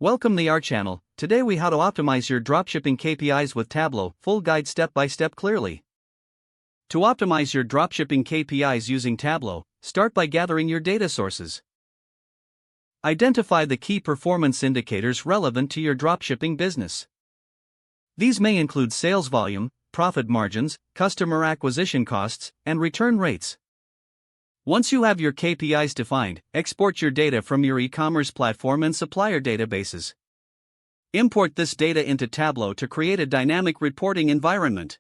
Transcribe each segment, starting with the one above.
Welcome to our channel. Today we how to optimize your dropshipping KPIs with Tableau, full guide step by step clearly. To optimize your dropshipping KPIs using Tableau, start by gathering your data sources. Identify the key performance indicators relevant to your dropshipping business. These may include sales volume, profit margins, customer acquisition costs, and return rates. Once you have your KPIs defined, export your data from your e-commerce platform and supplier databases. Import this data into Tableau to create a dynamic reporting environment.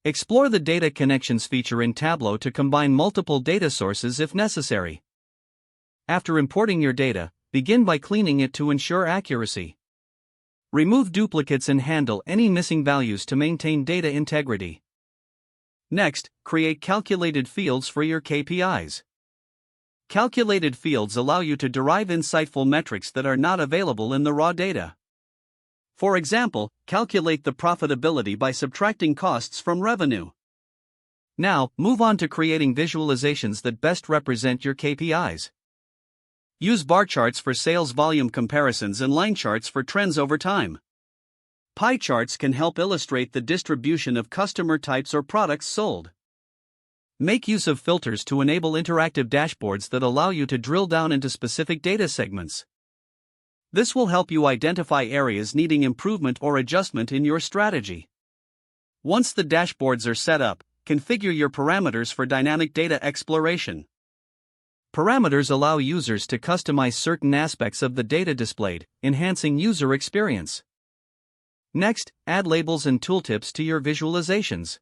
Explore the Data Connections feature in Tableau to combine multiple data sources if necessary. After importing your data, begin by cleaning it to ensure accuracy. Remove duplicates and handle any missing values to maintain data integrity. Next, create calculated fields for your KPIs. Calculated fields allow you to derive insightful metrics that are not available in the raw data. For example, calculate the profitability by subtracting costs from revenue. Now, move on to creating visualizations that best represent your KPIs. Use bar charts for sales volume comparisons and line charts for trends over time. Pie charts can help illustrate the distribution of customer types or products sold. Make use of filters to enable interactive dashboards that allow you to drill down into specific data segments. This will help you identify areas needing improvement or adjustment in your strategy. Once the dashboards are set up, configure your parameters for dynamic data exploration. Parameters allow users to customize certain aspects of the data displayed, enhancing user experience. Next, add labels and tooltips to your visualizations.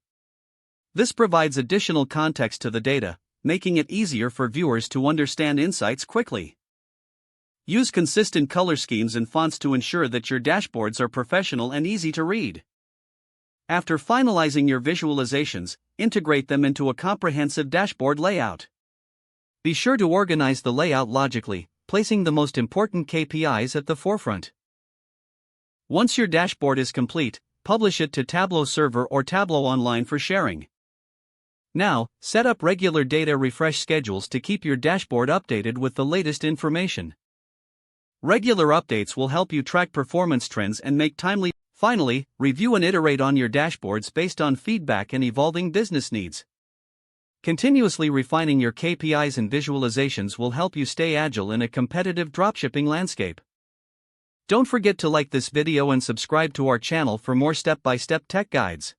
This provides additional context to the data, making it easier for viewers to understand insights quickly. Use consistent color schemes and fonts to ensure that your dashboards are professional and easy to read. After finalizing your visualizations, integrate them into a comprehensive dashboard layout. Be sure to organize the layout logically, placing the most important KPIs at the forefront. Once your dashboard is complete, publish it to Tableau Server or Tableau Online for sharing. Now, set up regular data refresh schedules to keep your dashboard updated with the latest information. Regular updates will help you track performance trends and make timely. Finally, review and iterate on your dashboards based on feedback and evolving business needs. Continuously refining your KPIs and visualizations will help you stay agile in a competitive dropshipping landscape. Don't forget to like this video and subscribe to our channel for more step-by-step tech guides.